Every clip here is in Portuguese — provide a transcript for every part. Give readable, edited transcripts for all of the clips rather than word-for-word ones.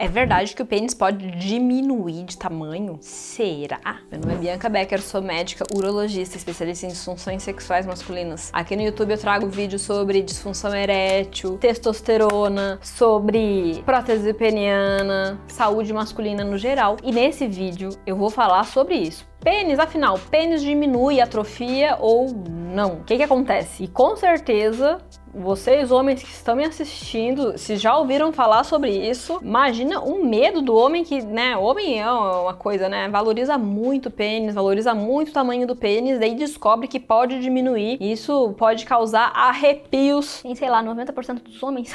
É verdade que o pênis pode diminuir de tamanho? Será? Meu nome é Bianca Becker, sou médica urologista, especialista em disfunções sexuais masculinas. Aqui no YouTube eu trago vídeos sobre disfunção erétil, testosterona, sobre prótese peniana, saúde masculina no geral. E nesse vídeo eu vou falar sobre isso. Pênis, afinal, pênis diminui, atrofia ou não? O que acontece? E com certeza, vocês homens que estão me assistindo, se já ouviram falar sobre isso, imagina o medo do homem que, né, homem é uma coisa, né, valoriza muito o pênis, valoriza muito o tamanho do pênis, daí descobre que pode diminuir, e isso pode causar arrepios em, sei lá, 90% dos homens.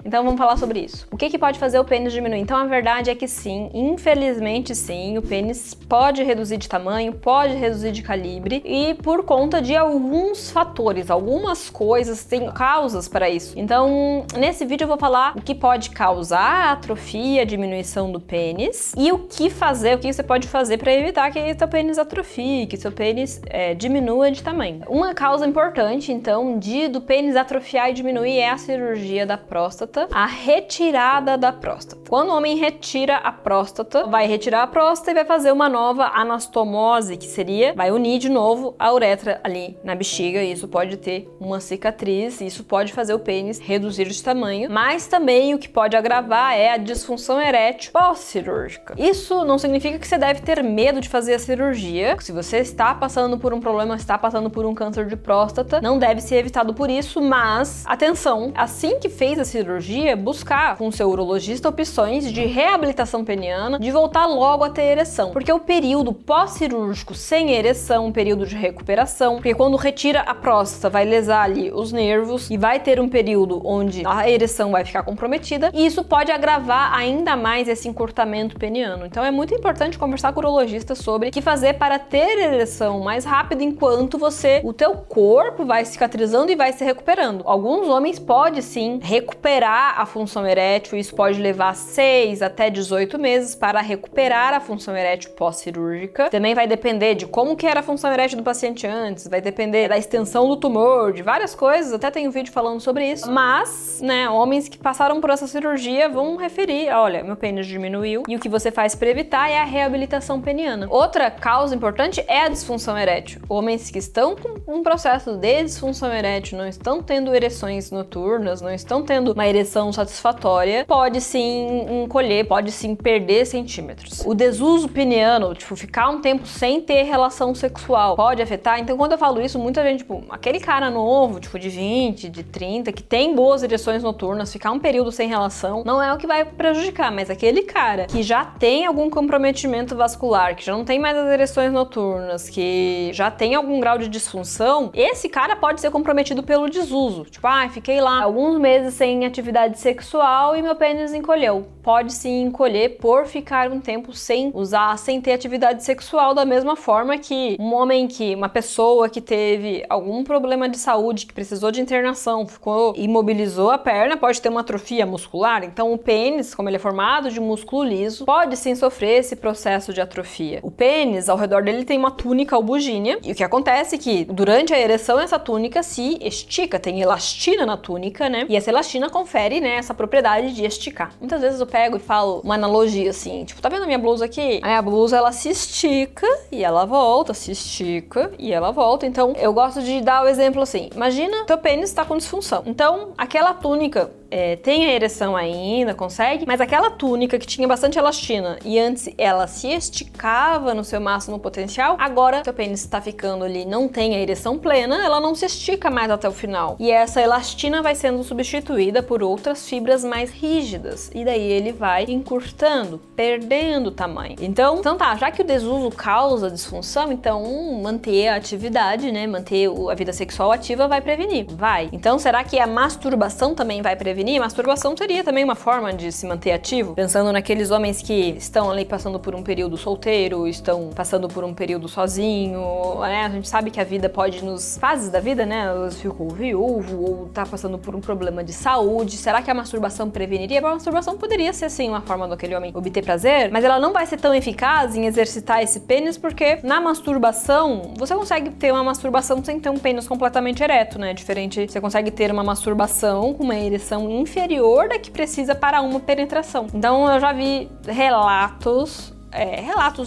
Então vamos falar sobre isso. O que pode fazer o pênis diminuir? Então a verdade é que sim, infelizmente sim, o pênis pode reduzir de tamanho, pode reduzir de calibre e por conta de alguns fatores, algumas coisas, tem causas para isso. Então nesse vídeo eu vou falar o que pode causar a atrofia, a diminuição do pênis e o que fazer, o que você pode fazer para evitar que seu pênis atrofie, que seu pênis diminua de tamanho. Uma causa importante então do pênis atrofiar e diminuir é a cirurgia da próstata, a retirada da próstata. Quando o homem retira a próstata, vai retirar a próstata e vai fazer uma nova anastomose, que seria, vai unir de novo a uretra ali na bexiga, e isso pode ter uma cicatriz, isso pode fazer o pênis reduzir de tamanho, mas também o que pode agravar é a disfunção erétil pós-cirúrgica. Isso não significa que você deve ter medo de fazer a cirurgia. Se você está passando por um problema, está passando por um câncer de próstata, não deve ser evitado por isso, mas atenção, assim que fez a cirurgia, buscar com seu urologista opções de reabilitação peniana, de voltar logo a ter ereção, porque o período pós-cirúrgico sem ereção, um período de recuperação, porque quando retira a próstata vai lesar ali os nervos e vai ter um período onde a ereção vai ficar comprometida e isso pode agravar ainda mais esse encurtamento peniano. Então é muito importante conversar com o urologista sobre o que fazer para ter ereção mais rápido enquanto o teu corpo vai cicatrizando e vai se recuperando. Alguns homens podem sim recuperar a função erétil, isso pode levar 6 até 18 meses para recuperar a função erétil pós-cirúrgica. Também vai depender de como que era a função erétil do paciente antes, vai depender da extensão do tumor, de várias coisas, até tem um vídeo falando sobre isso. Mas, né, homens que passaram por essa cirurgia vão referir, olha, meu pênis diminuiu, e o que você faz para evitar é a reabilitação peniana. Outra causa importante é a disfunção erétil. Homens que estão com um processo de disfunção erétil, não estão tendo ereções noturnas, não estão tendo uma ereção satisfatória, pode sim encolher, pode sim perder centímetros. O desuso peniano, tipo, ficar um tempo sem ter relação sexual, pode afetar. Então, quando eu falo isso, muita gente, tipo, aquele cara novo, tipo, de 20, de 30, que tem boas ereções noturnas, ficar um período sem relação, não é o que vai prejudicar, mas aquele cara que já tem algum comprometimento vascular, que já não tem mais as ereções noturnas, que já tem algum grau de disfunção, esse cara pode ser comprometido pelo desuso. Tipo, fiquei lá alguns meses sem atividade sexual e meu pênis encolheu. Pode sim encolher por ficar um tempo sem usar, sem ter atividade sexual, da mesma forma que uma pessoa que teve algum problema de saúde, que precisou de internação, imobilizou a perna, pode ter uma atrofia muscular. Então o pênis, como ele é formado de músculo liso, pode sim sofrer esse processo de atrofia. O pênis, ao redor dele tem uma túnica albugínea, e o que acontece é que durante a ereção essa túnica se estica, tem elastina na túnica, né? E essa elastina confere, né, essa propriedade de esticar. Muitas vezes eu pego e falo uma analogia assim, tipo, tá vendo a minha blusa aqui? A minha blusa, ela se estica e ela volta, se estica e ela volta. Então, eu gosto de dar o exemplo assim, imagina teu pênis tá com disfunção. Então, aquela túnica tem a ereção ainda, consegue, mas aquela túnica que tinha bastante elastina e antes ela se esticava no seu máximo potencial, agora seu pênis está ficando ali, não tem a ereção plena, ela não se estica mais até o final. E essa elastina vai sendo substituída por outras fibras mais rígidas, e daí ele vai encurtando, perdendo tamanho. Então tá, já que o desuso causa disfunção, então manter a atividade, né, manter a vida sexual ativa vai prevenir, vai. Então será que a masturbação também vai prevenir? Masturbação seria também uma forma de se manter ativo, pensando naqueles homens que estão ali passando por um período solteiro, estão passando por um período sozinho, né? A gente sabe que a vida pode fases da vida, né? Elas ficam viúvo ou tá passando por um problema de saúde. Será que a masturbação preveniria? A masturbação poderia ser sim uma forma daquele homem obter prazer, mas ela não vai ser tão eficaz em exercitar esse pênis, porque na masturbação você consegue ter uma masturbação sem ter um pênis completamente ereto, né? Diferente, você consegue ter uma masturbação com uma ereção inferior da que precisa para uma penetração. Então eu já vi relatos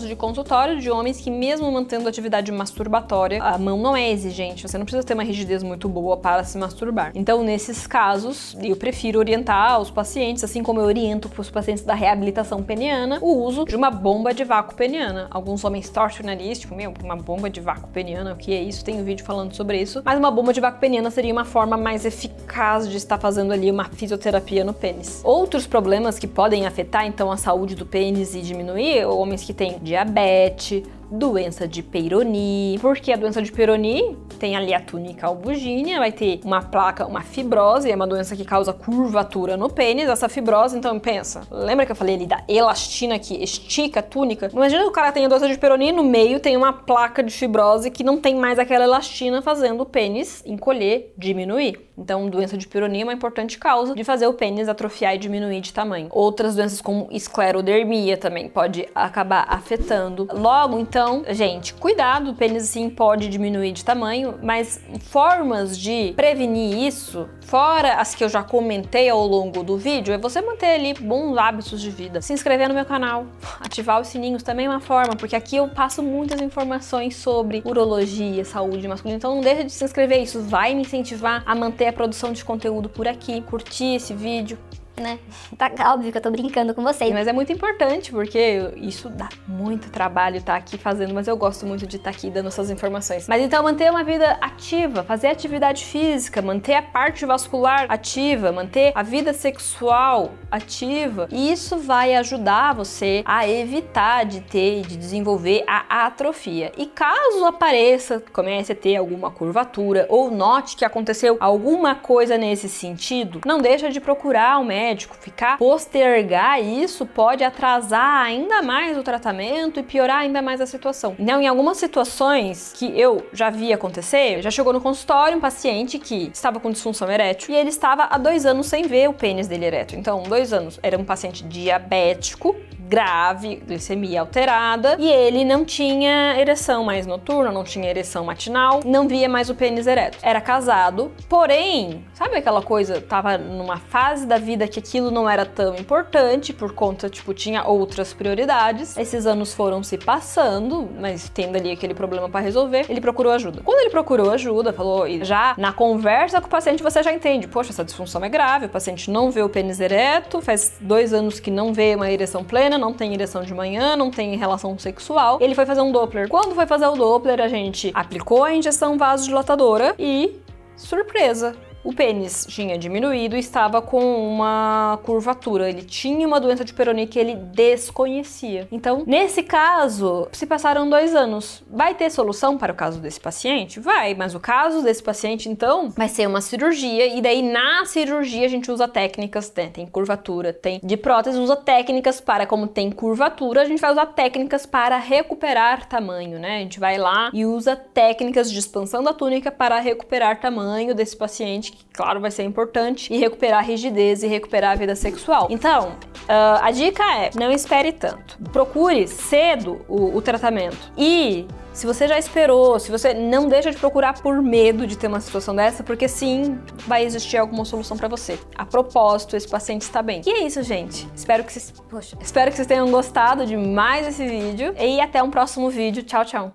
de consultório de homens que, mesmo mantendo atividade masturbatória, a mão não é exigente, você não precisa ter uma rigidez muito boa para se masturbar. Então, nesses casos, eu prefiro orientar os pacientes, assim como eu oriento para os pacientes da reabilitação peniana, o uso de uma bomba de vácuo peniana. Alguns homens torcem o nariz, tipo, uma bomba de vácuo peniana, o que é isso? Tem um vídeo falando sobre isso. Mas uma bomba de vácuo peniana seria uma forma mais eficaz de estar fazendo ali uma fisioterapia no pênis. Outros problemas que podem afetar, então, a saúde do pênis e diminuir, homens que têm diabetes, doença de Peyronie, porque a doença de Peyronie tem ali a túnica albugínea, vai ter uma placa, uma fibrose, é uma doença que causa curvatura no pênis, essa fibrose, então pensa, lembra que eu falei ali da elastina que estica a túnica? Imagina que o cara tem a doença de Peyronie, no meio tem uma placa de fibrose que não tem mais aquela elastina fazendo o pênis encolher, diminuir. Então, doença de Peyronie é uma importante causa de fazer o pênis atrofiar e diminuir de tamanho. Outras doenças como esclerodermia também pode acabar afetando. Logo, então, gente, cuidado, o pênis sim pode diminuir de tamanho, mas formas de prevenir isso, fora as que eu já comentei ao longo do vídeo, é você manter ali bons hábitos de vida. Se inscrever no meu canal, ativar os sininhos também é uma forma, porque aqui eu passo muitas informações sobre urologia, saúde masculina, então não deixa de se inscrever, isso vai me incentivar a manter a produção de conteúdo por aqui, curtir esse vídeo, né? Tá óbvio que eu tô brincando com vocês. Mas é muito importante, porque isso dá muito trabalho estar aqui fazendo, mas eu gosto muito de estar aqui dando essas informações. Mas então, manter uma vida ativa, fazer atividade física, manter a parte vascular ativa, manter a vida sexual ativa, e isso vai ajudar você a evitar de desenvolver a atrofia. E caso apareça, comece a ter alguma curvatura, ou note que aconteceu alguma coisa nesse sentido, não deixa de procurar o médico. Postergar isso pode atrasar ainda mais o tratamento e piorar ainda mais a situação. Então, em algumas situações que eu já vi acontecer, já chegou no consultório um paciente que estava com disfunção erétil e ele estava há 2 anos sem ver o pênis dele ereto. Então, 2 anos, era um paciente diabético, grave, glicemia alterada, e ele não tinha ereção mais noturna, não tinha ereção matinal, não via mais o pênis ereto. Era casado, porém, sabe aquela coisa, tava numa fase da vida que aquilo não era tão importante, por conta, tipo, tinha outras prioridades. Esses anos foram se passando, mas tendo ali aquele problema pra resolver, ele procurou ajuda. Quando ele procurou ajuda, falou, e já na conversa com o paciente você já entende, poxa, essa disfunção é grave, o paciente não vê o pênis ereto, faz 2 anos que não vê uma ereção plena, não tem ereção de manhã, não tem relação sexual. Ele foi fazer um Doppler. Quando foi fazer o Doppler, a gente aplicou a injeção vasodilatadora e, surpresa, o pênis tinha diminuído e estava com uma curvatura. Ele tinha uma doença de Peyronie que ele desconhecia. Então, nesse caso, se passaram 2 anos. Vai ter solução para o caso desse paciente? Vai, mas o caso desse paciente, então, vai ser uma cirurgia. E daí, na cirurgia, a gente usa técnicas, tem curvatura, tem de prótese, usa técnicas para, como tem curvatura, a gente vai usar técnicas para recuperar tamanho, né? A gente vai lá e usa técnicas de expansão da túnica para recuperar tamanho desse paciente, que, claro, vai ser importante, e recuperar a rigidez e recuperar a vida sexual. Então, a dica é, não espere tanto. Procure cedo o tratamento. E se você já esperou, se você não deixa de procurar por medo de ter uma situação dessa, porque sim, vai existir alguma solução pra você. A propósito, esse paciente está bem. E é isso, gente. Espero que vocês tenham gostado de mais esse vídeo. E até um próximo vídeo. Tchau, tchau.